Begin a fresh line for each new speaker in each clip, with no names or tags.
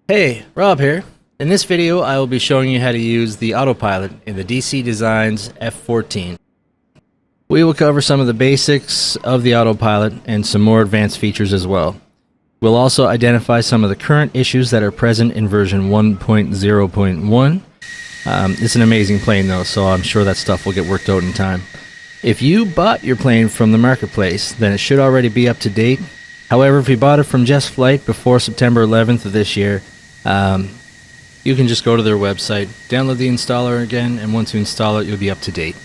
Hey, Rob here. In this video, I will be showing you how to use the Autopilot in the DC Designs F-14. We will cover some of the basics of the Autopilot and some more advanced features as well. We'll also identify some of the current issues that are present in version 1.0.1. It's an amazing plane though, so I'm sure that stuff will get worked out in time. If you bought your plane from the marketplace, then it should already be up to date. However, if you bought it from Just Flight before September 11th of this year, you can just go to their website, download the installer again, and once you install it, you'll be up to date.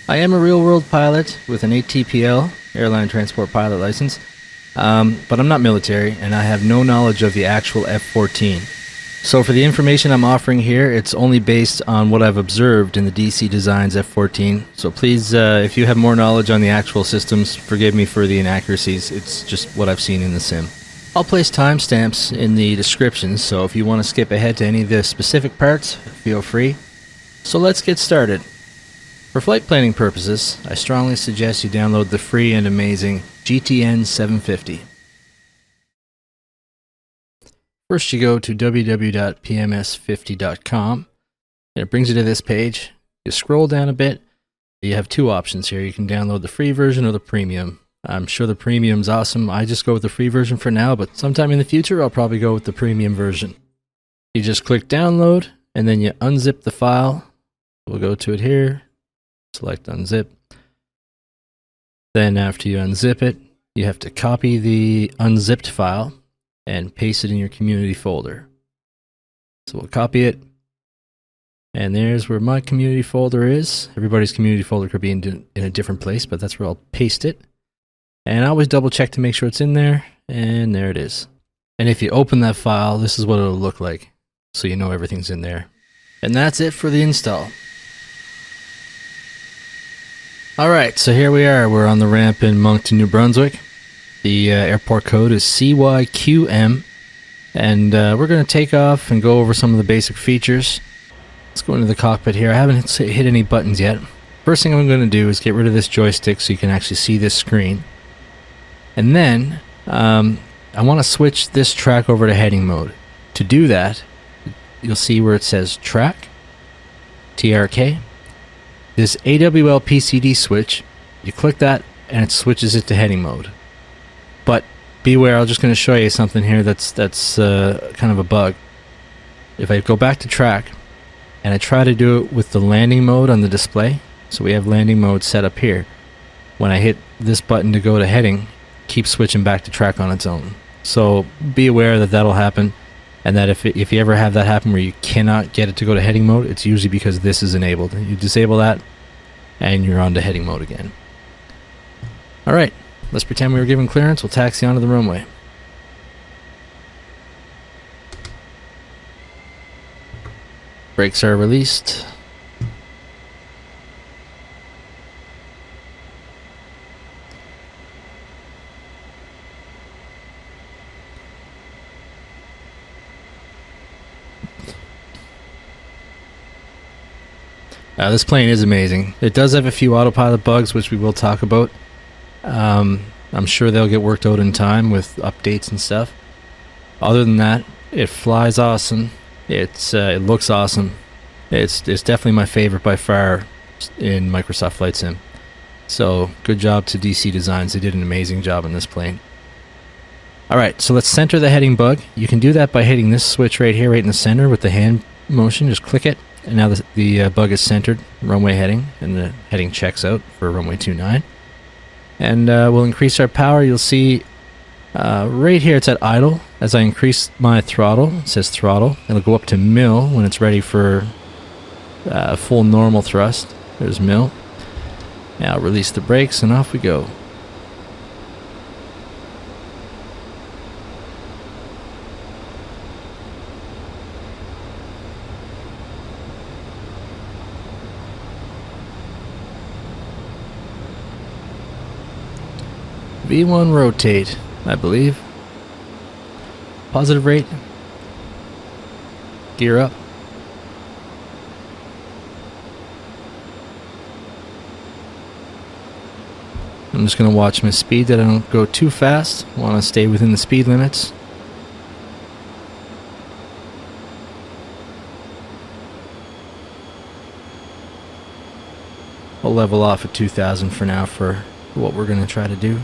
I am a real-world pilot with an ATPL, Airline Transport Pilot License, but I'm not military, and I have no knowledge of the actual F-14. So for the information I'm offering here, it's only based on what I've observed in the DC Designs F-14. So please, if you have more knowledge on the actual systems, forgive me for the inaccuracies. It's just what I've seen in the sim. I'll place timestamps in the description, so if you want to skip ahead to any of the specific parts, feel free. So let's get started. For flight planning purposes, I strongly suggest you download the free and amazing GTN750. First, you go to www.pms50.com, and it brings you to this page. You scroll down a bit. You have two options here. You can download the free version or the premium. I'm sure the premium's awesome. I just go with the free version for now, but sometime in the future, I'll probably go with the premium version. You just click download, and then you unzip the file. We'll go to it here. Select unzip. Then after you unzip it, you have to copy the unzipped file and paste it in your community folder. So we'll copy it, and there's where my community folder is. Everybody's community folder could be in a different place, but that's where I'll paste it. And I always double check to make sure it's in there, and there it is. And if you open that file, this is what it'll look like, so you know everything's in there. And that's it for the install. Alright, so here we are. We're on the ramp in Moncton, New Brunswick. The airport code is CYQM, and we're going to take off and go over some of the basic features. Let's go into the cockpit here. I haven't hit any buttons yet. First thing I'm going to do is get rid of this joystick so you can actually see this screen. And then I want to switch this track over to heading mode. To do that, you'll see where it says track, TRK. This AWL PCD switch, you click that and it switches it to heading mode. But beware, I'm just going to show you something here that's kind of a bug. If I go back to track and I try to do it with the landing mode on the display, so we have landing mode set up here. When I hit this button to go to heading, it keeps switching back to track on its own. So be aware that that'll happen, and that if you ever have that happen where you cannot get it to go to heading mode, it's usually because this is enabled. You disable that, and you're on to heading mode again. Alright, let's pretend we were given clearance. We'll taxi onto the runway. Brakes are released. This plane is amazing. It does have a few autopilot bugs, which we will talk about. I'm sure they'll get worked out in time with updates and stuff. Other than that, it flies awesome. It looks awesome. It's definitely my favorite by far in Microsoft Flight Sim. So good job to DC Designs. They did an amazing job on this plane. Alright, so let's center the heading bug. You can do that by hitting this switch right here, right in the center with the hand motion. Just click it. And now the bug is centered, runway heading, and the heading checks out for runway 29. And we'll increase our power. You'll see right here it's at idle. As I increase my throttle, it says throttle. It'll go up to mil when it's ready for full normal thrust. There's mil. Now release the brakes and off we go. V1 rotate, I believe. Positive rate. Gear up. I'm just going to watch my speed that I don't go too fast. Want to stay within the speed limits. We'll level off at 2,000 for now for what we're going to try to do.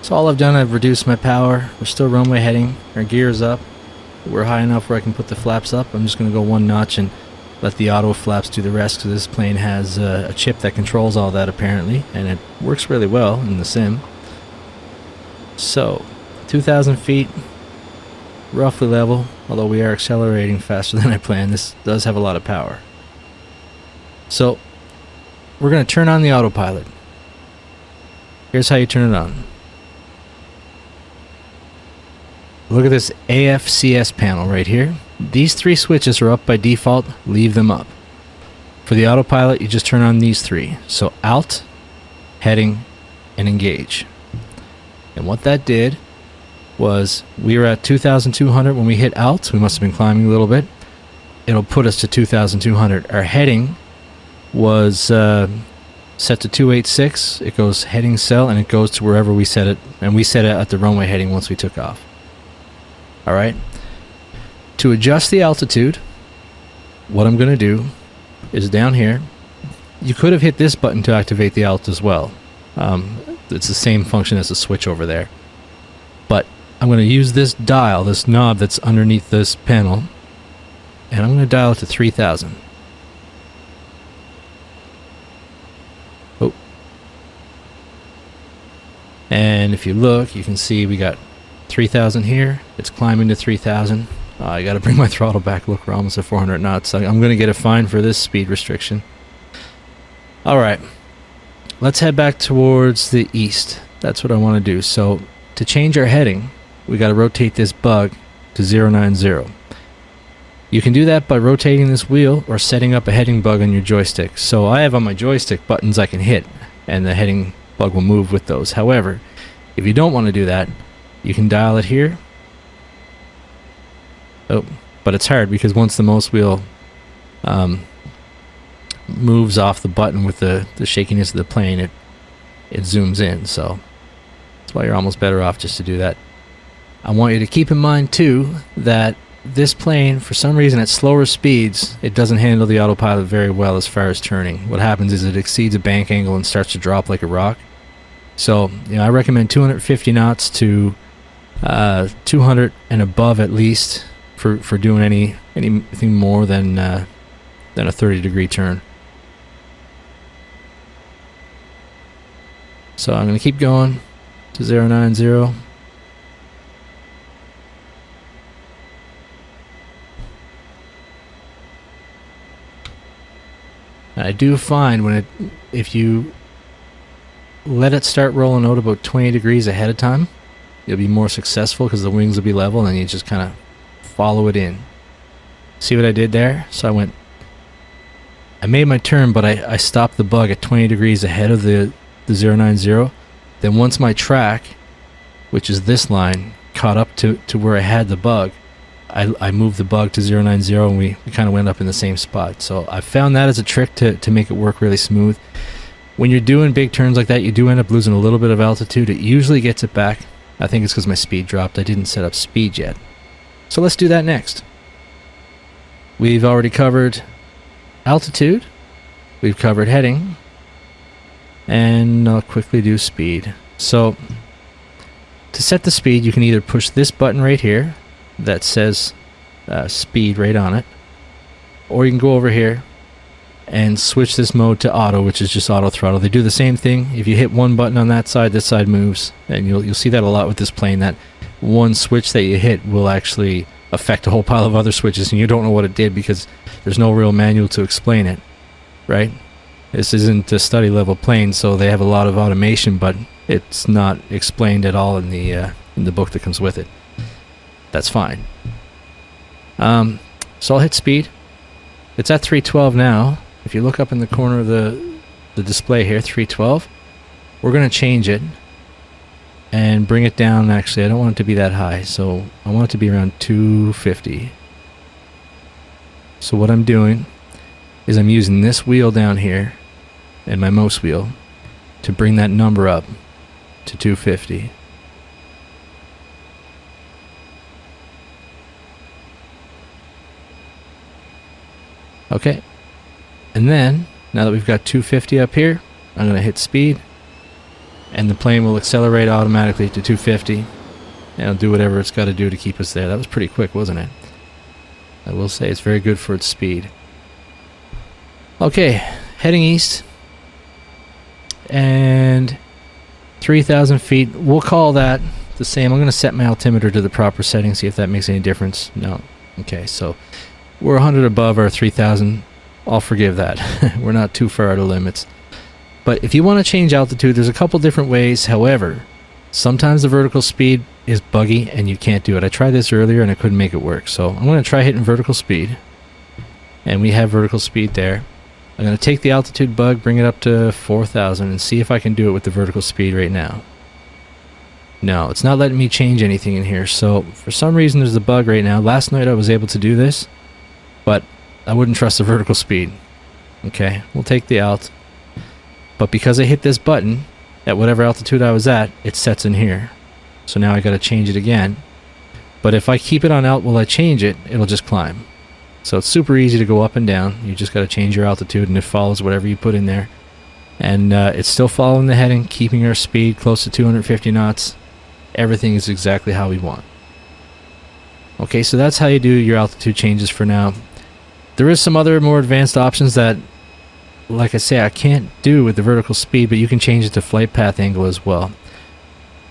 So all I've done, I've reduced my power. We're still runway heading. Our gear's up. We're high enough where I can put the flaps up. I'm just going to go one notch and let the auto flaps do the rest, because this plane has a chip that controls all that apparently, and it works really well in the sim. So 2,000 feet, roughly level, although we are accelerating faster than I planned. This does have a lot of power. So we're going to turn on the autopilot. Here's how you turn it on. Look at this AFCS panel right here. These three switches are up by default. Leave them up. For the autopilot, you just turn on these three. So Alt, Heading, and Engage. And what that did was, we were at 2,200 when we hit Alt. We must have been climbing a little bit. It'll put us to 2,200. Our heading was set to 286. It goes heading cell, and it goes to wherever we set it. And we set it at the runway heading once we took off. Alright, to adjust the altitude, what I'm going to do is down here, you could have hit this button to activate the alt as well. It's the same function as the switch over there. But I'm going to use this dial, this knob that's underneath this panel, and I'm going to dial it to 3,000. Oh. And if you look, you can see we got 3,000 here. It's climbing to 3,000. I gotta bring my throttle back. Look, we're almost at 400 knots. I'm gonna get a fine for this speed restriction. Alright, let's head back towards the east. That's what I want to do. So to change our heading, we gotta rotate this bug to 090. You can do that by rotating this wheel or setting up a heading bug on your joystick. So I have on my joystick buttons I can hit, and the heading bug will move with those. However, if you don't want to do that, you can dial it here. Oh, but it's hard because once the mouse wheel moves off the button with the shakiness of the plane, it zooms in. So that's why you're almost better off just to do that. I want you to keep in mind too that this plane, for some reason at slower speeds, it doesn't handle the autopilot very well as far as turning. What happens is it exceeds a bank angle and starts to drop like a rock. So, I recommend 250 knots to 200 and above at least for doing anything more than a 30-degree turn. So I'm going to keep going to 090. I do find if you let it start rolling out about 20 degrees ahead of time, you'll be more successful because the wings will be level and you just kind of follow it in. See what I did there? So I made my turn, but I stopped the bug at 20 degrees ahead of the 090. Then once my track, which is this line, caught up to where I had the bug, I moved the bug to 090 and we kind of went up in the same spot. So I found that as a trick to make it work really smooth. When you're doing big turns like that, you do end up losing a little bit of altitude. It usually gets it back. I think it's because my speed dropped. I didn't set up speed yet. So let's do that next. We've already covered altitude. We've covered heading. And I'll quickly do speed. So to set the speed, you can either push this button right here that says speed right on it, or you can go over here and switch this mode to auto, which is just auto throttle. They do the same thing. If you hit one button on that side, this side moves, and you'll see that a lot with this plane, that one switch that you hit will actually affect a whole pile of other switches, and you don't know what it did because there's no real manual to explain it, right? This isn't a study level plane, so they have a lot of automation, but it's not explained at all in the book that comes with it. That's fine. So I'll hit speed. It's at 312 now. If you look up in the corner of the display here, 312, we're going to change it and bring it down. Actually, I don't want it to be that high, so I want it to be around 250. So what I'm doing is I'm using this wheel down here and my mouse wheel to bring that number up to 250. Okay. And then, now that we've got 250 up here, I'm going to hit speed, and the plane will accelerate automatically to 250, and it'll do whatever it's got to do to keep us there. That was pretty quick, wasn't it? I will say it's very good for its speed. Okay, heading east, and 3,000 feet. We'll call that the same. I'm going to set my altimeter to the proper setting, see if that makes any difference. No. Okay, so we're 100 above our 3,000. I'll forgive that. We're not too far out of limits. But if you want to change altitude, there's a couple different ways. However, sometimes the vertical speed is buggy and you can't do it. I tried this earlier and I couldn't make it work. So I'm going to try hitting vertical speed. And we have vertical speed there. I'm going to take the altitude bug, bring it up to 4,000 and see if I can do it with the vertical speed right now. No, it's not letting me change anything in here. So for some reason there's a bug right now. Last night I was able to do this, but I wouldn't trust the vertical speed. Okay, we'll take the alt. But because I hit this button, at whatever altitude I was at, it sets in here. So now I got to change it again. But if I keep it on alt while I change it, it'll just climb. So it's super easy to go up and down. You just got to change your altitude and it follows whatever you put in there. And it's still following the heading, keeping our speed close to 250 knots. Everything is exactly how we want. Okay, so that's how you do your altitude changes for now. There is some other more advanced options that, like I say, I can't do with the vertical speed, but you can change it to flight path angle as well.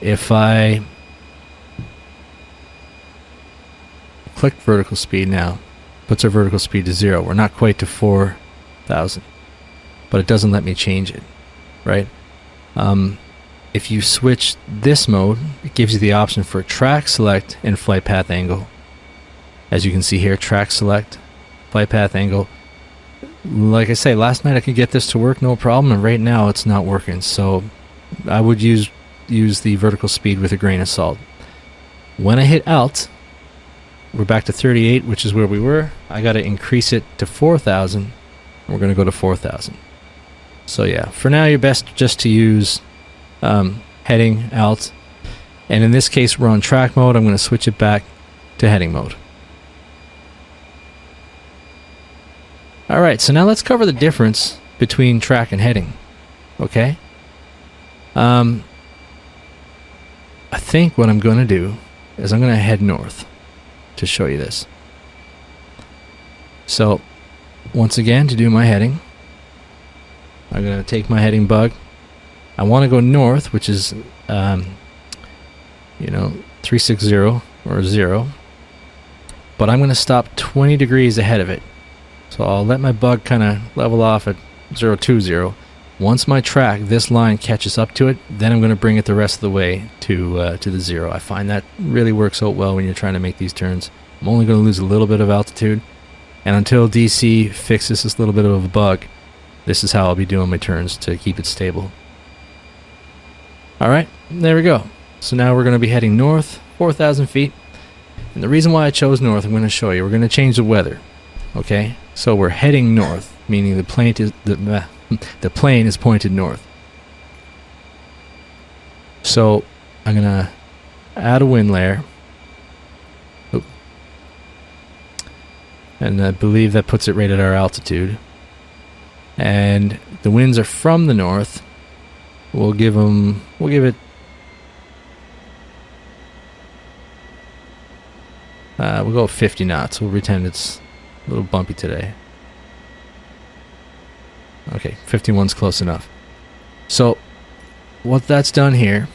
If I click vertical speed now, puts our vertical speed to 0. We're not quite to 4,000, but it doesn't let me change it, right? If you switch this mode, it gives you the option for track select and flight path angle. As you can see here, track select, flight path angle. Like I say, last night I could get this to work no problem, and right now it's not working. So I would use the vertical speed with a grain of salt. When I hit alt, we're back to 38, which is where we were. I got to increase it to 4,000. We're going to go to 4,000. So yeah, for now you're best just to use heading, alt, and in this case we're on track mode. I'm going to switch it back to heading mode. Alright, so now let's cover the difference between track and heading. Okay? I think what I'm going to do is I'm going to head north to show you this. So, once again, to do my heading, I'm going to take my heading bug. I want to go north, which is, 360 or 0. But I'm going to stop 20 degrees ahead of it. So I'll let my bug kind of level off at 020. Once my track, this line, catches up to it, then I'm going to bring it the rest of the way to the 0. I find that really works out well when you're trying to make these turns. I'm only going to lose a little bit of altitude, and until DC fixes this little bit of a bug, this is how I'll be doing my turns to keep it stable. Alright, there we go. So now we're going to be heading north, 4,000 feet. And the reason why I chose north, I'm going to show you. We're going to change the weather. Okay? So we're heading north, meaning the plane is pointed north. So I'm going to add a wind layer. Oop. And I believe that puts it right at our altitude. And the winds are from the north. We'll give it we'll go 50 knots. We'll pretend it's a little bumpy today. Okay, 51's close enough. So what that's done here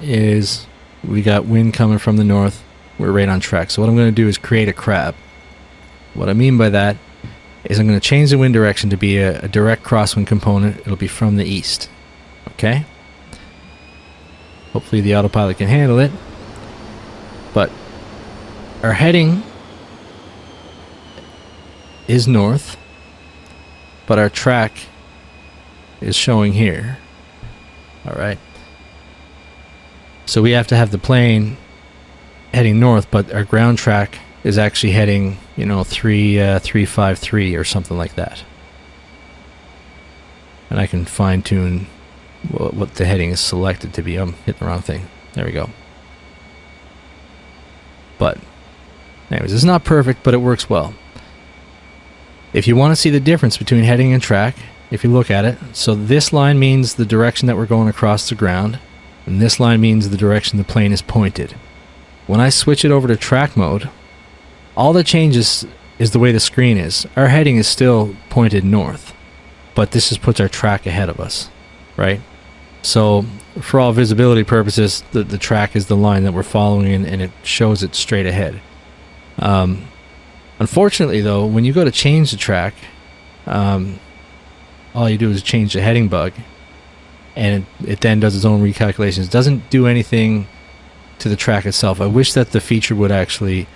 is we got wind coming from the north. We're right on track. So what I'm going to do is create a crab. What I mean by that is I'm going to change the wind direction to be a direct crosswind component. It'll be from the east. Okay? Hopefully the autopilot can handle it. But our heading is north, but our track is showing here. Alright. So we have to have the plane heading north, but our ground track is actually heading, 353 or something like that. And I can fine tune what the heading is selected to be. I'm hitting the wrong thing. There we go. But anyways, it's not perfect, but it works well. If you want to see the difference between heading and track, if you look at it, so this line means the direction that we're going across the ground, and this line means the direction the plane is pointed. When I switch it over to track mode, all that changes is the way the screen is. Our heading is still pointed north, but this just puts our track ahead of us, right? So for all visibility purposes, the track is the line that we're following, and it shows it straight ahead. Unfortunately, though, when you go to change the track, all you do is change the heading bug, and it then does its own recalculations. It doesn't do anything to the track itself. I wish that the feature would actually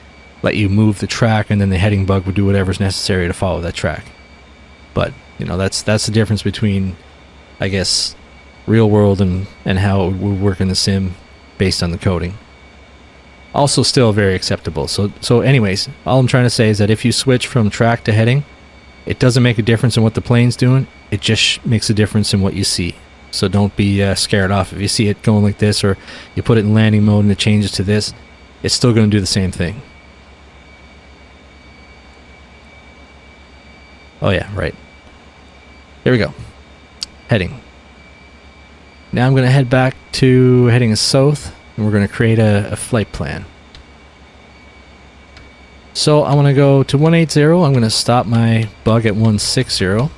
let you move the track, and then the heading bug would do whatever's necessary to follow that track. But you know, that's the difference between, I guess, real world and how it would work in the sim based on the coding. Also still very acceptable. So anyways, all I'm trying to say is that if you switch from track to heading, it doesn't make a difference in what the plane's doing. It just makes a difference in what you see. So don't be scared off if you see it going like this, or you put it in landing mode and it changes to this. It's still going to do the same thing. Oh yeah, right. There we go. Heading. Now I'm going to head back to heading south, and we're going to create a flight plan. So I want to go to 180. I'm going to stop my bug at 160.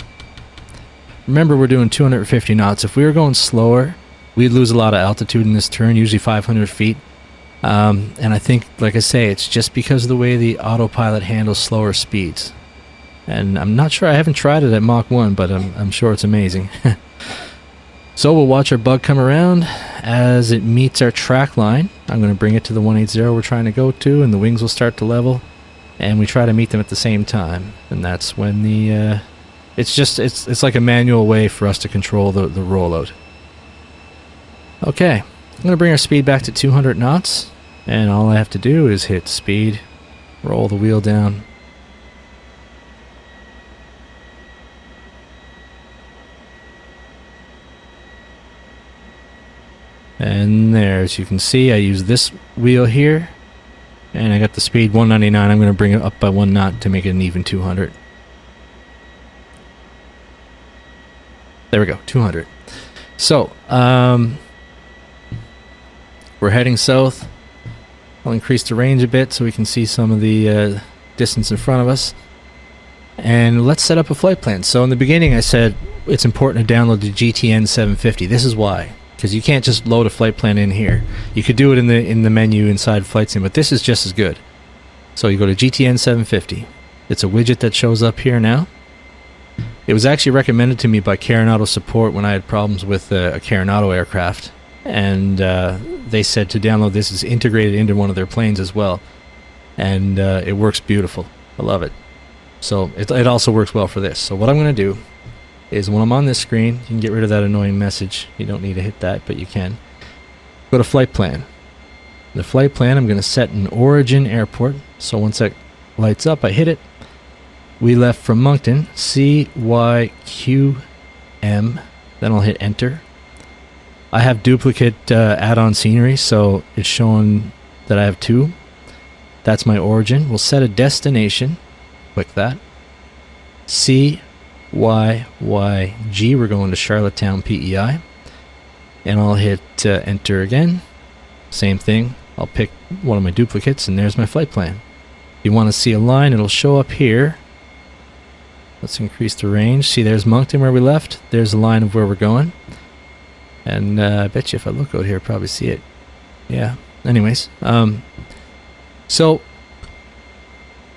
Remember, we're doing 250 knots. If we were going slower, we'd lose a lot of altitude in this turn, usually 500 feet. And I think, like I say, it's just because of the way the autopilot handles slower speeds. And I'm not sure, I haven't tried it at Mach 1, but I'm sure it's amazing. So we'll watch our bug come around as it meets our track line. I'm going to bring it to the 180 we're trying to go to, and the wings will start to level. And we try to meet them at the same time. And that's when the... It's like a manual way for us to control the rollout. Okay, I'm going to bring our speed back to 200 knots. And all I have to do is hit speed, roll the wheel down. And there, as you can see, I use this wheel here, and I got the speed 199. I'm going to bring it up by 1 knot to make it an even 200. There we go, 200. So, we're heading south. I'll increase the range a bit so we can see some of the distance in front of us. And let's set up a flight plan. So in the beginning I said it's important to download the GTN750. This is why. Because you can't just load a flight plan in here. You could do it in the menu inside Flight Sim, but this is just as good. So you go to GTN750. It's a widget that shows up here now. It was actually recommended to me by Carenado support when I had problems with a Carenado aircraft, and they said to download this. It's integrated into one of their planes as well, and it works beautiful. I love it. So it also works well for this. So what I'm going to do is, when I'm on this screen, you can get rid of that annoying message. You don't need to hit that, but you can. Go to Flight Plan. The Flight Plan, I'm going to set an origin airport. So once that lights up, I hit it. We left from Moncton, CYQM. Then I'll hit Enter. I have duplicate add-on scenery, so it's showing that I have 2. That's my origin. We'll set a destination. Click that. CYYG, we're going to Charlottetown, P.E.I. And I'll hit Enter again. Same thing. I'll pick one of my duplicates, and there's my flight plan. If you want to see a line, it'll show up here. Let's increase the range. See, there's Moncton where we left. There's a line of where we're going. And I bet you if I look out here, I'll probably see it. Yeah. Anyways. So,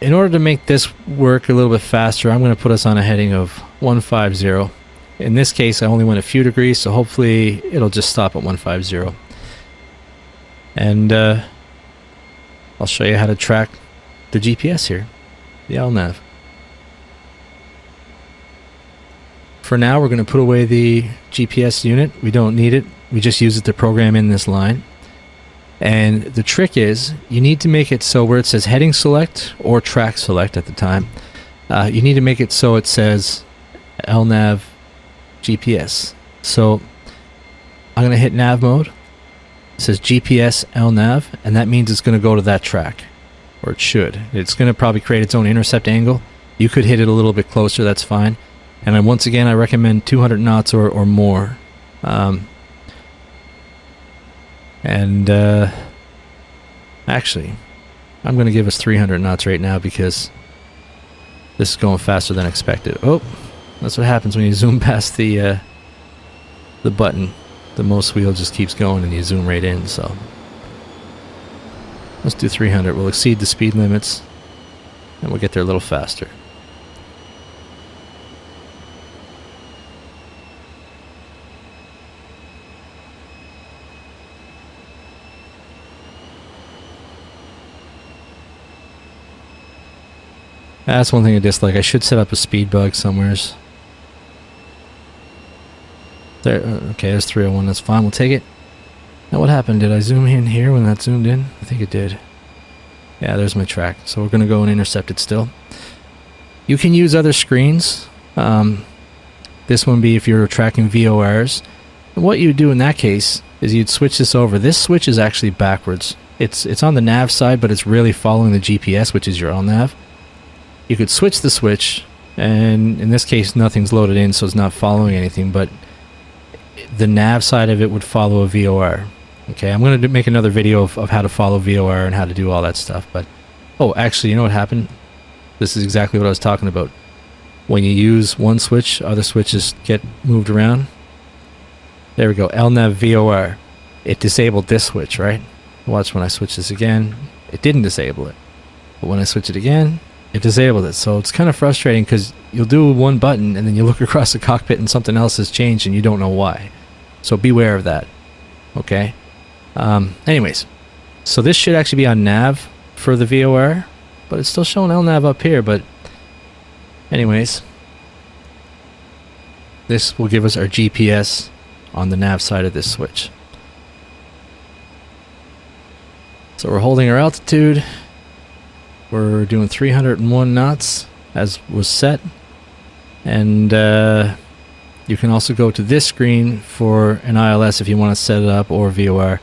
in order to make this work a little bit faster, I'm going to put us on a heading of 150. In this case, I only went a few degrees, so hopefully it'll just stop at 150. And I'll show you how to track the GPS here, the LNAV. For now, we're going to put away the GPS unit. We don't need it. We just use it to program in this line. And the trick is, you need to make it so where it says heading select or track select at the time, you need to make it so it says LNAV GPS. So I'm going to hit nav mode. It says GPS LNAV, and that means it's going to go to that track, or it should. It's going to probably create its own intercept angle, You could hit it a little bit closer, that's fine. And then once again, I recommend 200 knots or more. Actually, I'm going to give us 300 knots right now because this is going faster than expected. Oh, that's what happens when you zoom past the button. The most wheel just keeps going and you zoom right in, so. Let's do 300. We'll exceed the speed limits and we'll get there a little faster. That's one thing I dislike. I should set up a speed bug somewheres. There, okay, there's 301. That's fine. We'll take it. Now, what happened? Did I zoom in here when that zoomed in? I think it did. Yeah, there's my track. So we're going to go and intercept it still. You can use other screens. This one be if you're tracking VORs. And what you would do in that case is you'd switch this over. This switch is actually backwards. It's on the nav side, but it's really following the GPS, which is your LNAV. You could switch the switch, and in this case nothing's loaded in, so it's not following anything, but the nav side of it would follow a VOR. Okay, I'm going to make another video of how to follow VOR and how to do all that stuff, but oh, actually, you know what happened? This is exactly what I was talking about. When you use one switch, other switches get moved around. There we go, LNAV VOR. It disabled this switch, right? Watch when I switch this again, it didn't disable it. But when I switch it again, it disabled it. So it's kind of frustrating because you'll do one button and then you look across the cockpit and something else has changed and you don't know why. So beware of that. Okay. Anyways, so this should actually be on nav for the VOR, but it's still showing LNAV up here. But anyways, this will give us our GPS on the nav side of this switch. So we're holding our altitude. We're doing 301 knots as was set, and you can also go to this screen for an ILS if you want to set it up, or VOR.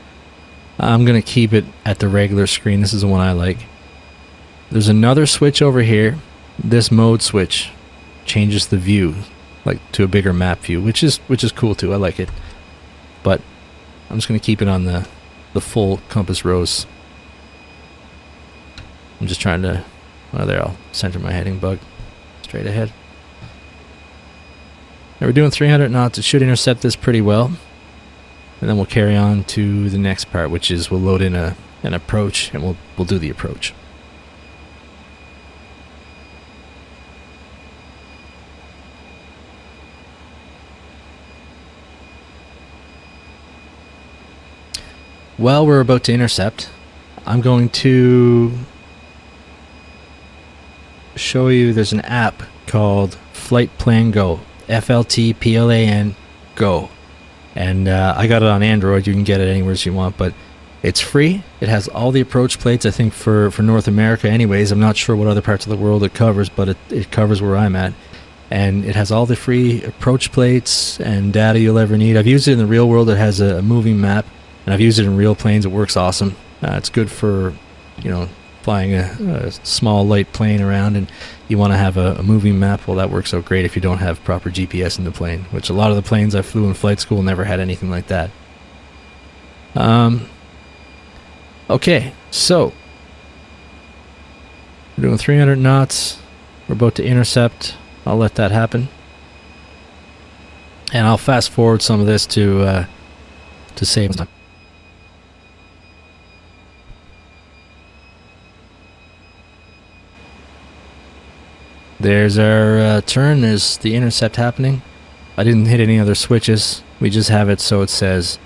I'm going to keep it at the regular screen. This is the one I like. There's another switch over here. This mode switch changes the view, like to a bigger map view, which is cool too. I like it, but I'm just going to keep it on the full compass rose. I'm just trying to, well, there, I'll center my heading bug straight ahead. Now we're doing 300 knots. It should intercept this pretty well. And then we'll carry on to the next part, which is we'll load in an approach, and we'll do the approach. Well, we're about to intercept. I'm going to show you, there's an app called FltPlan Go, FltPlan Go, and I got it on Android. You can get it anywhere you want, but it's free. It has all the approach plates, I think, for North America anyways. I'm not sure what other parts of the world it covers, but it covers where I'm at, and it has all the free approach plates and data you'll ever need. I've used it in the real world. It has a moving map, and I've used it in real planes. It works awesome. It's good for, you know, flying a small light plane around and you want to have a moving map. Well, that works out great if you don't have proper GPS in the plane, which a lot of the planes I flew in flight school never had anything like that. Okay, so we're doing 300 knots. We're about to intercept. I'll let that happen, and I'll fast forward some of this to save time. There's our turn. There's the intercept happening. I didn't hit any other switches. We just have it so it says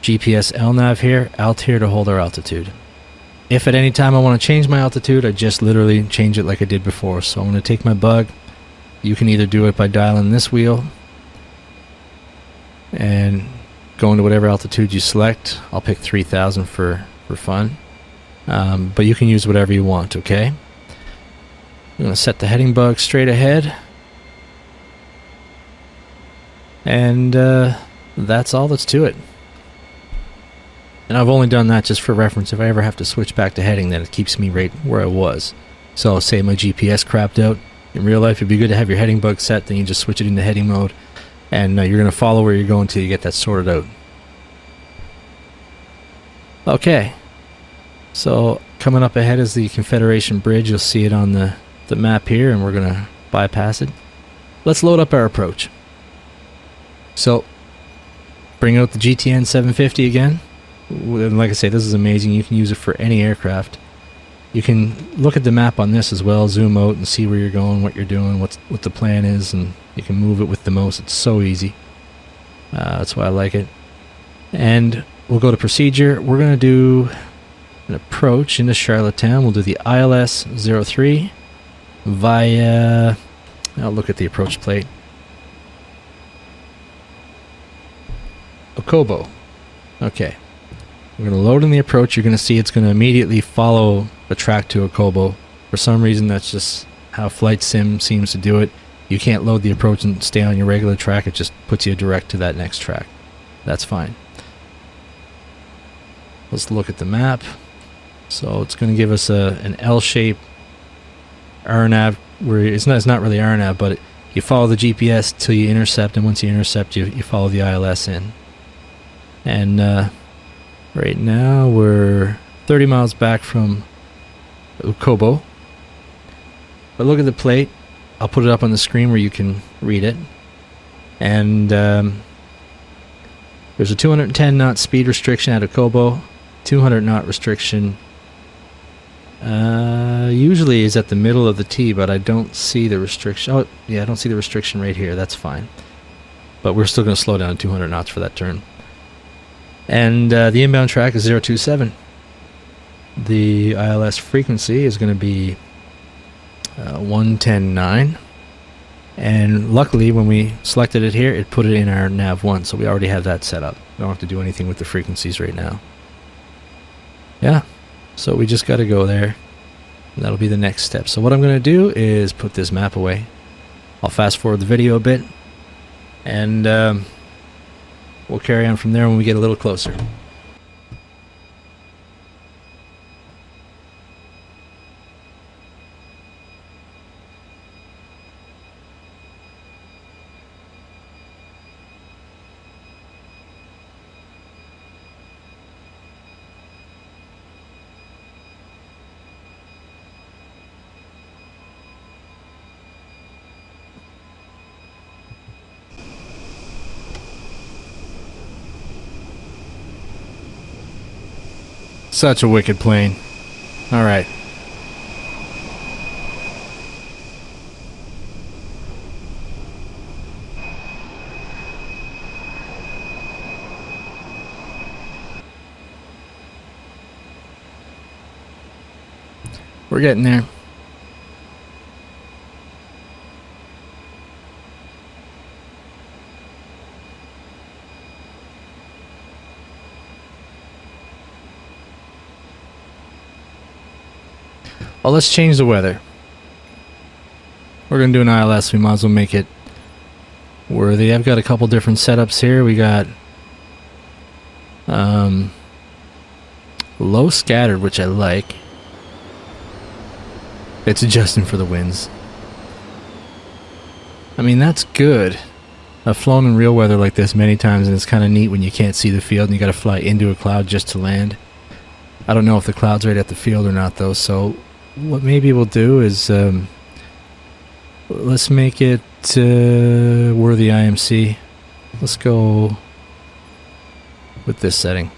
GPS LNAV here, alt here to hold our altitude. If at any time I want to change my altitude, I just literally change it like I did before. So I'm going to take my bug. You can either do it by dialing this wheel and going to whatever altitude you select. I'll pick 3,000 for fun. But you can use whatever you want, okay? I'm going to set the heading bug straight ahead. And that's all that's to it. And I've only done that just for reference. If I ever have to switch back to heading, then it keeps me right where I was. So say my GPS crapped out, In real life, it'd be good to have your heading bug set, then you just switch it into heading mode, and you're going to follow where you're going until you get that sorted out. Okay, so coming up ahead is the Confederation Bridge. You'll see it on the map here, and we're going to bypass it. Let's load up our approach. So, bring out the GTN750 again. And like I say, this is amazing. You can use it for any aircraft. You can look at the map on this as well, zoom out and see where you're going, what you're doing, what the plan is, and you can move it with the mouse. It's so easy. That's why I like it. And we'll go to procedure. We're going to do an approach into Charlottetown. We'll do the ILS 03 via... I'll look at the approach plate. Okobo. Okay. We're going to load in the approach. You're going to see it's going to immediately follow the track to Okobo. For some reason, that's just how Flight Sim seems to do it. You can't load the approach and stay on your regular track. It just puts you direct to that next track. That's fine. Let's look at the map. So it's going to give us an L-shape RNAV, where it's not really RNAV, but you follow the GPS till you intercept, and once you intercept, you follow the ILS in. And right now we're 30 miles back from Okobo. But look at the plate. I'll put it up on the screen where you can read it. And there's a 210 knot speed restriction at Okobo, 200 knot restriction. Usually is at the middle of the T, but I don't see the restriction. Oh, yeah, I don't see the restriction right here. That's fine. But we're still going to slow down to 200 knots for that turn. And the inbound track is 027. The ILS frequency is going to be 110.9. And luckily, when we selected it here, it put it in our nav1, so we already have that set up. We don't have to do anything with the frequencies right now. Yeah, so we just got to go there. And that'll be the next step. So what I'm going to do is put this map away. I'll fast forward the video a bit, and we'll carry on from there when we get a little closer. Such a wicked plane. Alright. We're getting there. Well, let's change the weather. We're going to do an ILS. We might as well make it worthy. I've got a couple different setups here. We got low scattered, which I like. It's adjusting for the winds. I mean, that's good. I've flown in real weather like this many times, and it's kind of neat when you can't see the field and you got to fly into a cloud just to land. I don't know if the cloud's right at the field or not, though, so what maybe we'll do is let's make it worthy IMC. Let's go with this setting.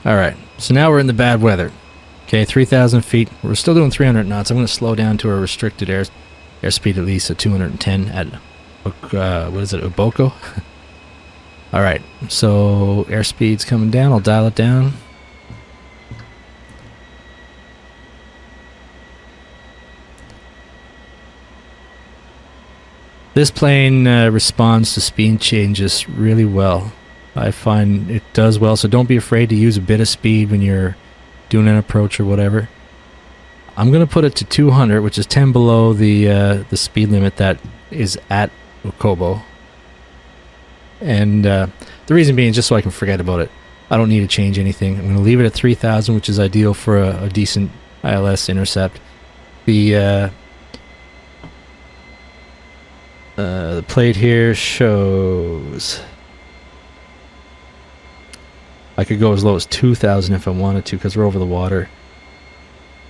Alright, so now we're in the bad weather. Okay, 3,000 feet. We're still doing 300 knots. I'm going to slow down to a restricted airspeed at least at 210 at, what is it, Oboko? Alright, so airspeed's coming down. I'll dial it down. This plane responds to speed changes really well. I find it does well, so don't be afraid to use a bit of speed when you're doing an approach or whatever. I'm going to put it to 200, which is 10 below the speed limit that is at Okobo. And the reason being, just so I can forget about it. I don't need to change anything. I'm going to leave it at 3,000, which is ideal for a decent ILS intercept. The plate here shows I could go as low as 2,000 if I wanted to, because we're over the water.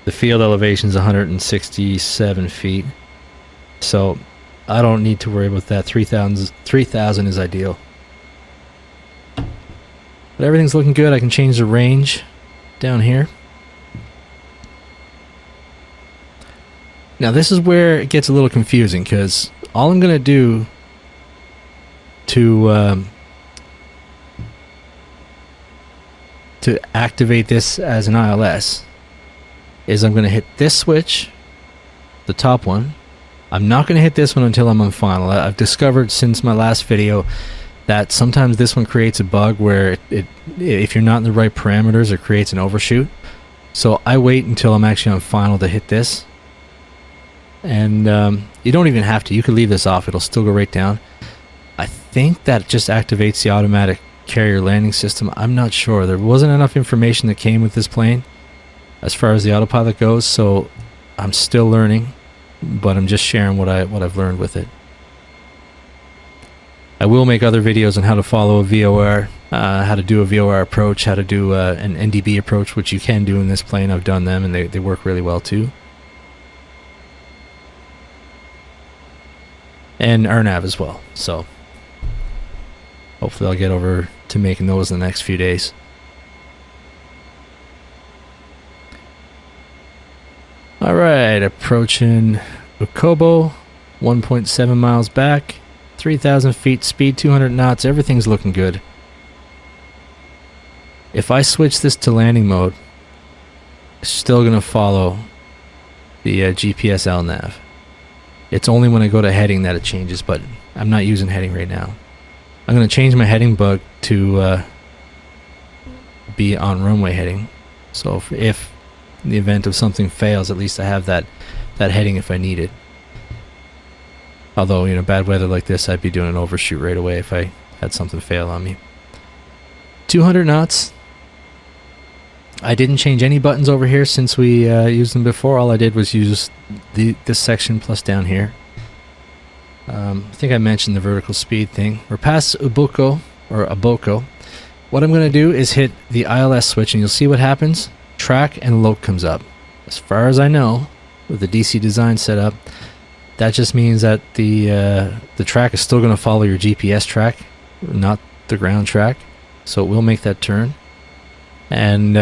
The field elevation is 167 feet, so I don't need to worry about that. 3,000 is ideal. But everything's looking good. I can change the range down here. Now this is where it gets a little confusing, because all I'm going to do to activate this as an ILS is I'm going to hit this switch, the top one. I'm not going to hit this one until I'm on final. I've discovered since my last video that sometimes this one creates a bug where if you're not in the right parameters, it creates an overshoot. So I wait until I'm actually on final to hit this. And you don't even have to. You could leave this off. It'll still go right down. I think that just activates the automatic carrier landing system. I'm not sure. There wasn't enough information that came with this plane as far as the autopilot goes, so I'm still learning, but I'm just sharing what I've learned with it. I will make other videos on how to follow a VOR, how to do a VOR approach, how to do an NDB approach, which you can do in this plane. I've done them, and they work really well too. And RNAV as well, so hopefully I'll get over to making those in the next few days. Alright, approaching Ukobo, 1.7 miles back, 3,000 feet, speed 200 knots, everything's looking good. If I switch this to landing mode, it's still going to follow the GPS LNAV. It's only when I go to heading that it changes, but I'm not using heading right now. I'm going to change my heading bug to be on runway heading. So if in the event of something fails, at least I have that heading if I need it. Although, you know, bad weather like this, I'd be doing an overshoot right away if I had something fail on me. 200 knots. I didn't change any buttons over here since we used them before. All I did was use this section plus down here. I think I mentioned the vertical speed thing. We're past Uboko, or Aboko. What I'm going to do is hit the ILS switch, and you'll see what happens. Track and loc comes up. As far as I know, with the DC design set up, that just means that the track is still going to follow your GPS track, not the ground track. So it will make that turn. And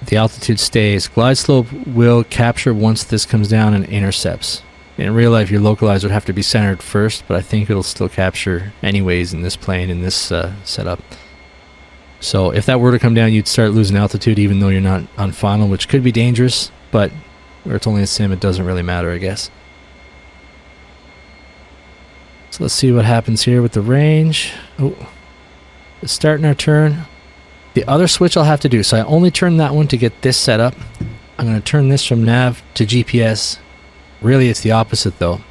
the altitude stays. Glide slope will capture once this comes down and intercepts. In real life, your localizer would have to be centered first, but I think it'll still capture anyways in this plane, in this setup. So if that were to come down, you'd start losing altitude even though you're not on final, which could be dangerous, but where it's only a sim, it doesn't really matter, I guess. So let's see what happens here with the range. Oh, it's starting our turn. The other switch I'll have to do, so I only turn that one to get this set up. I'm going to turn this from nav to GPS. Really, it's the opposite though.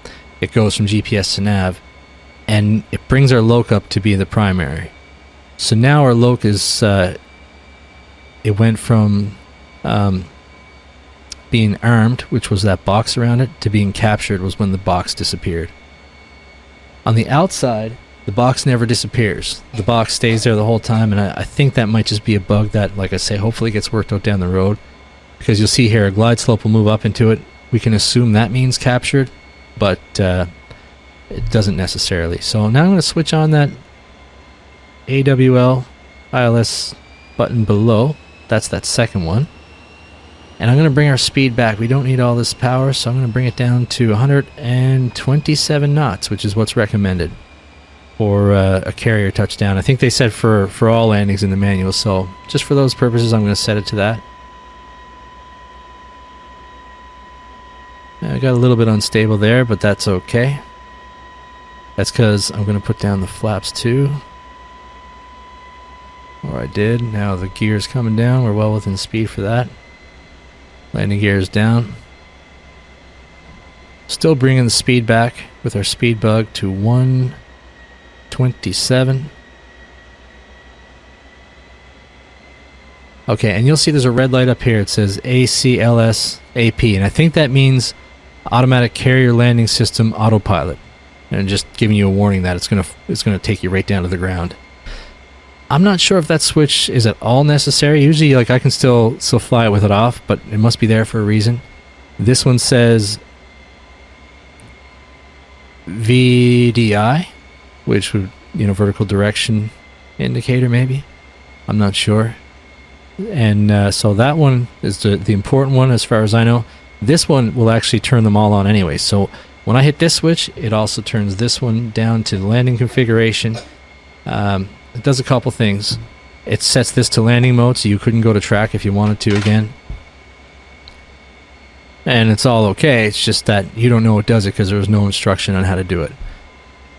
It goes from GPS to nav, and it brings our loc up to be the primary. So now our loc is, it went from being armed, which was that box around it, to being captured was when the box disappeared. On the outside, the box never disappears. The box stays there the whole time, and I think that might just be a bug that, like I say, hopefully gets worked out down the road. Because you'll see here, a glide slope will move up into it. We can assume that means captured, but it doesn't necessarily. So now I'm going to switch on that AWL ILS button below. That's that second one. And I'm going to bring our speed back. We don't need all this power, so I'm going to bring it down to 127 knots, which is what's recommended for a carrier touchdown. I think they said for all landings in the manual, so just for those purposes, I'm going to set it to that. I got a little bit unstable there, but that's okay. That's because I'm going to put down the flaps too. Or I did. Now the gear's coming down. We're well within speed for that. Landing gears down. Still bringing the speed back with our speed bug to 127. Okay, and you'll see there's a red light up here. It says ACLS AP, and I think that means Automatic Carrier Landing System Autopilot, and just giving you a warning that it's gonna take you right down to the ground. I'm not sure if that switch is at all necessary. Usually, like, I can still fly it with it off, but it must be there for a reason. This one says VDI, which would, vertical direction indicator, maybe. I'm not sure. And so that one is the important one as far as I know. This one will actually turn them all on anyway. So when I hit this switch, it also turns this one down to the landing configuration. It does a couple things. It sets this to landing mode, so you couldn't go to track if you wanted to again. And it's all okay. It's just that you don't know it does it because there was no instruction on how to do it.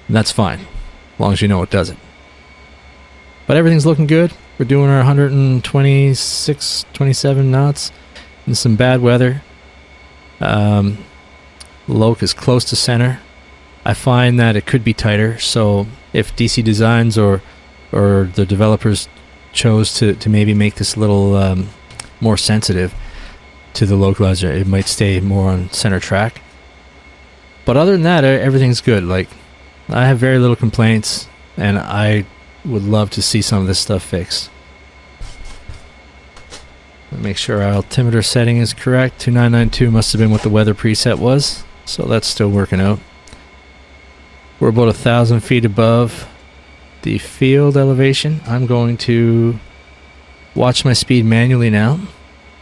And that's fine, as long as you know it does it. But everything's looking good. We're doing our 126, 27 knots in some bad weather. Loc is close to center. I find that it could be tighter, so if DC Designs or the developers chose to maybe make this a little more sensitive to the localizer, it might stay more on center track. But other than that, everything's good. Like, I have very little complaints, and I would love to see some of this stuff fixed. Make sure our altimeter setting is correct. 2992 must have been what the weather preset was, so that's still working out. We're about 1,000 feet above the field elevation. I'm going to watch my speed manually now,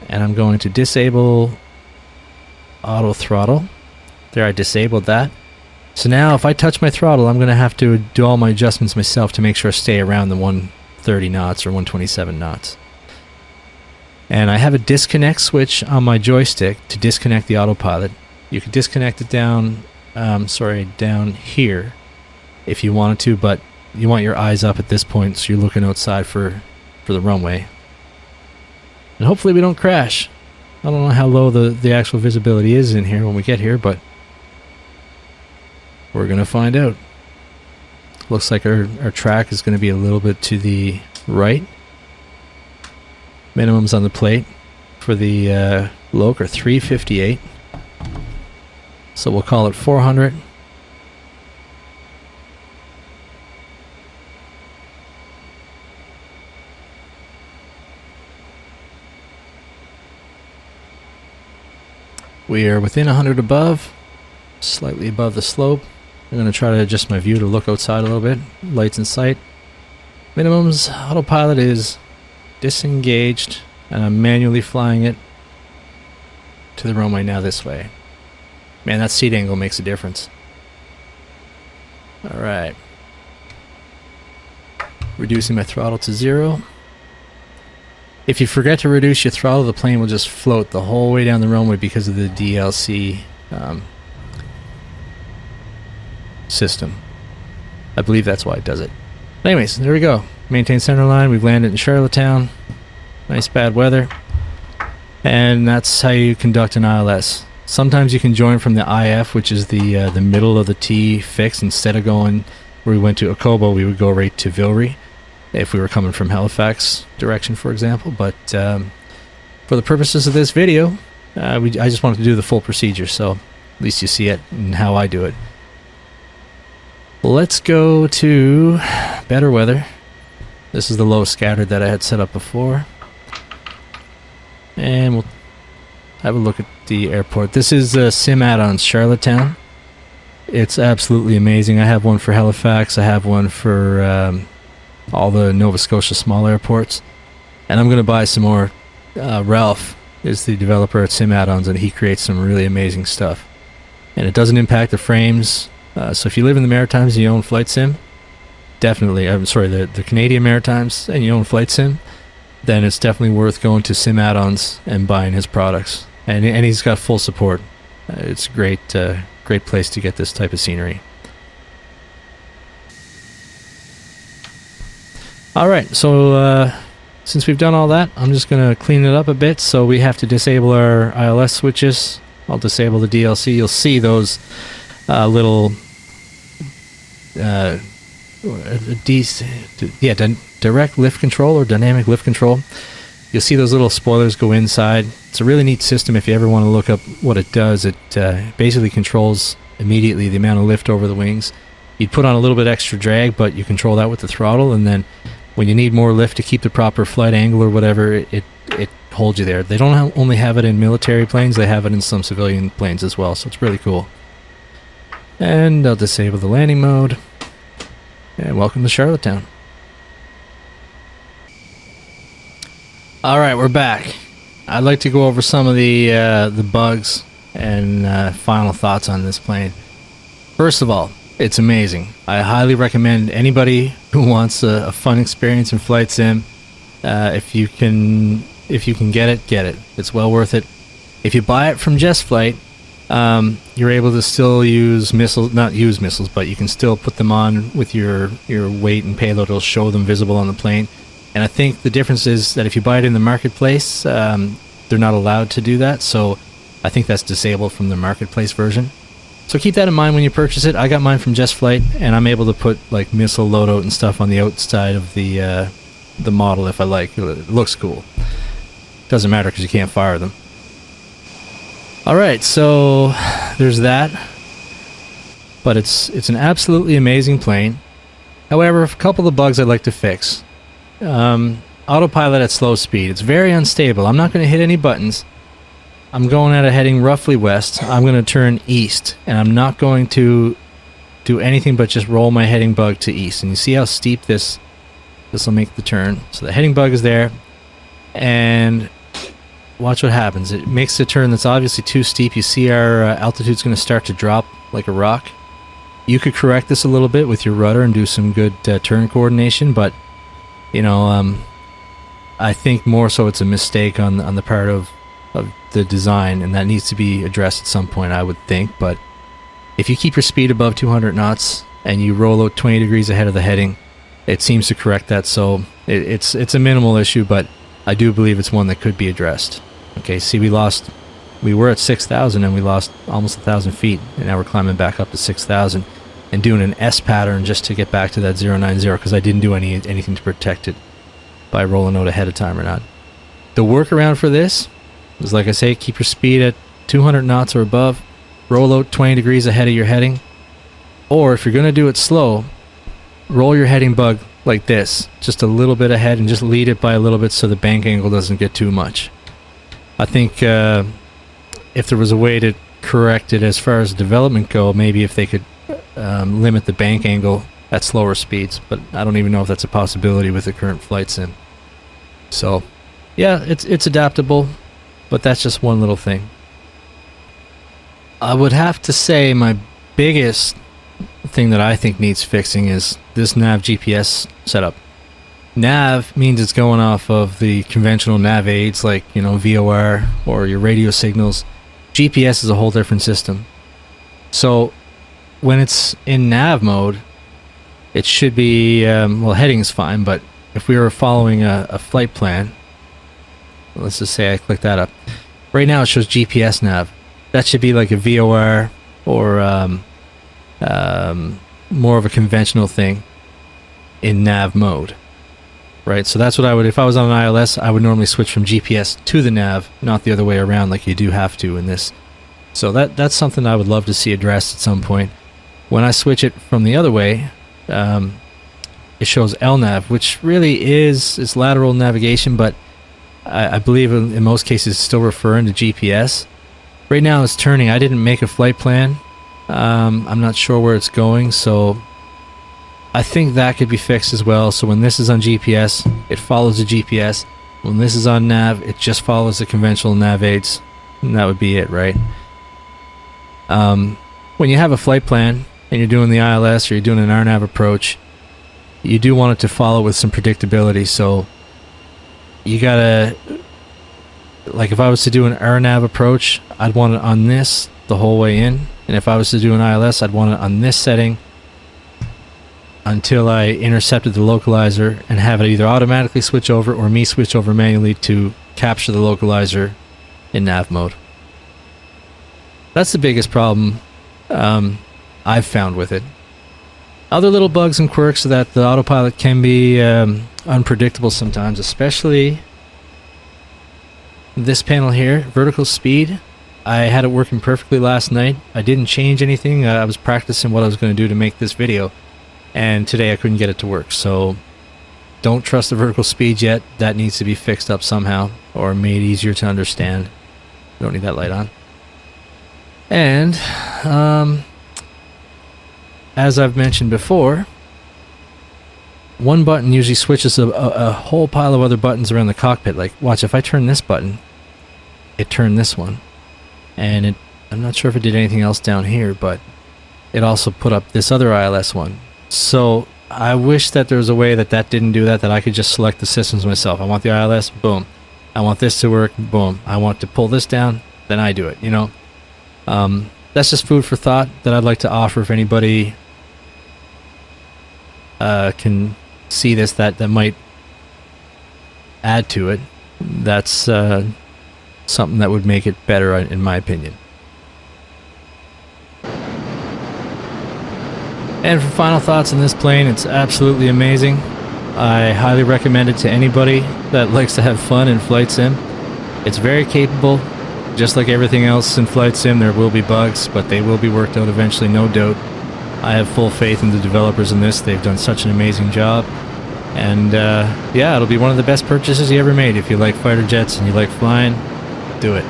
and I'm going to disable auto throttle. There, I disabled that. So now if I touch my throttle, I'm going to have to do all my adjustments myself to make sure I stay around the 130 knots or 127 knots. And I have a disconnect switch on my joystick to disconnect the autopilot. You can disconnect it down here if you wanted to, but you want your eyes up at this point, so you're looking outside for the runway. And hopefully we don't crash. I don't know how low the actual visibility is in here when we get here, but we're going to find out. Looks like our track is going to be a little bit to the right. Minimums on the plate for the Loc are 358. So we'll call it 400. We are within 100 above, slightly above the slope. I'm going to try to adjust my view to look outside a little bit. Lights in sight. Minimums, autopilot is disengaged, and I'm manually flying it to the runway now this way. Man, that seat angle makes a difference. Alright. Reducing my throttle to 0. If you forget to reduce your throttle, the plane will just float the whole way down the runway because of the DLC system. I believe that's why it does it. But anyways, there we go. Maintain center line. We've landed in Charlottetown. Nice bad weather. And that's how you conduct an ILS. Sometimes you can join from the IF, which is the middle of the T fix. Instead of going where we went to Okobo, we would go right to Villeray if we were coming from Halifax direction, for example. But for the purposes of this video, I just wanted to do the full procedure, so at least you see it and how I do it. Let's go to better weather. This is the low scattered that I had set up before. And we'll have a look at the airport. This is Sim Add-ons Charlottetown. It's absolutely amazing. I have one for Halifax. I have one for all the Nova Scotia small airports. And I'm going to buy some more. Ralph is the developer at Sim Add-ons, and he creates some really amazing stuff. And it doesn't impact the frames. So if you live in the Maritimes and you own Flight Sim, definitely, I'm sorry, the Canadian Maritimes, and you own Flight Sim, then it's definitely worth going to Sim Add-ons and buying his products. And he's got full support. It's a great place to get this type of scenery. Alright, so since we've done all that, I'm just going to clean it up a bit. So we have to disable our ILS switches. I'll disable the DLC. You'll see those little direct lift control or dynamic lift control. You'll see those little spoilers go inside. It's a really neat system. If you ever want to look up what it does, it basically controls immediately the amount of lift over the wings. You'd put on a little bit extra drag, but you control that with the throttle, and then when you need more lift to keep the proper flight angle or whatever, it holds you there. They don't only have it in military planes, they have it in some civilian planes as well, so it's really cool. And I'll disable the landing mode. And welcome to Charlottetown. Alright, we're back. I'd like to go over some of the bugs and final thoughts on this plane. First of all, it's amazing. I highly recommend anybody who wants a fun experience in flight sim. If you can get it. It's well worth it. If you buy it from Just Flight, you're able to still use missiles, not use missiles, but you can still put them on with your weight and payload. It'll show them visible on the plane. And I think the difference is that if you buy it in the marketplace, they're not allowed to do that. So I think that's disabled from the marketplace version. So keep that in mind when you purchase it. I got mine from Just Flight, and I'm able to put like missile loadout and stuff on the outside of the model if I like. It looks cool. Doesn't matter because you can't fire them. Alright, so there's that. But it's an absolutely amazing plane. However, a couple of bugs I'd like to fix. Autopilot at slow speed. It's very unstable. I'm not going to hit any buttons. I'm going at a heading roughly west. I'm going to turn east, and I'm not going to do anything but just roll my heading bug to east. And you see how steep this will make the turn. So the heading bug is there, and watch what happens. It makes the turn that's obviously too steep. You see our altitude's going to start to drop like a rock. You could correct this a little bit with your rudder and do some good turn coordination, but you know, I think more so it's a mistake on the part of the design, and that needs to be addressed at some point, I would think. But if you keep your speed above 200 knots and you roll out 20 degrees ahead of the heading, it seems to correct that. So it's a minimal issue, but I do believe it's one that could be addressed. Okay, see, we were at 6,000 and we lost almost 1,000 feet, and now we're climbing back up to 6,000 and doing an S pattern just to get back to that 090 because I didn't do anything to protect it by rolling out ahead of time or not. The workaround for this is, like I say, keep your speed at 200 knots or above, roll out 20 degrees ahead of your heading, or if you're going to do it slow, roll your heading bug like this, just a little bit ahead, and just lead it by a little bit so the bank angle doesn't get too much. I think if there was a way to correct it as far as development go, maybe if they could limit the bank angle at slower speeds, but I don't even know if that's a possibility with the current flight sim. So yeah, it's adaptable, but that's just one little thing. I would have to say my biggest thing that I think needs fixing is this nav GPS setup. Nav means it's going off of the conventional nav aids like, you know, VOR or your radio signals. GPS is a whole different system. So when it's in nav mode, it should be, well, heading's fine, but if we were following a flight plan, let's just say I click that up. Right now it shows GPS nav. That should be like a VOR or more of a conventional thing in nav mode. Right, so that's what I would, if I was on an ILS, I would normally switch from GPS to the nav, not the other way around like you do have to in this. So that's something I would love to see addressed at some point. When I switch it from the other way, it shows LNAV, which really is lateral navigation, but I believe in most cases it's still referring to GPS. Right now it's turning. I didn't make a flight plan. I'm not sure where it's going, so I think that could be fixed as well. So when this is on GPS, it follows the GPS. When this is on nav, it just follows the conventional nav aids, and that would be it, right? When you have a flight plan and you're doing the ILS or you're doing an RNAV approach, you do want it to follow with some predictability. So you gotta, like if I was to do an RNAV approach, I'd want it on this the whole way in, and if I was to do an ILS, I'd want it on this setting until I intercepted the localizer and have it either automatically switch over or me switch over manually to capture the localizer in nav mode. That's the biggest problem I've found with it. Other little bugs and quirks are that the autopilot can be unpredictable sometimes, especially This panel here, vertical speed, I had it working perfectly last night. I didn't change anything. I was practicing what I was going to do to make this video, and today I couldn't get it to work. So don't trust the vertical speed yet. That needs to be fixed up somehow or made easier to understand. Don't need that light on. And as I've mentioned before, one button usually switches a whole pile of other buttons around the cockpit. Like, watch, if I turn this button, it turned this one. And I'm not sure if it did anything else down here, but it also put up this other ILS one. So I wish that there was a way that didn't do that, that I could just select the systems myself. I want the ILS, boom. I want this to work, boom. I want to pull this down, then I do it, you know? That's just food for thought that I'd like to offer if anybody can see this, that might add to it. That's something that would make it better, in my opinion. And for final thoughts on this plane, it's absolutely amazing. I highly recommend it to anybody that likes to have fun in flight sim. It's very capable. Just like everything else in flight sim, there will be bugs, but they will be worked out eventually, no doubt. I have full faith in the developers in this. They've done such an amazing job. And yeah, it'll be one of the best purchases you ever made. If you like fighter jets and you like flying, do it.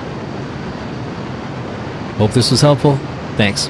Hope this was helpful. Thanks.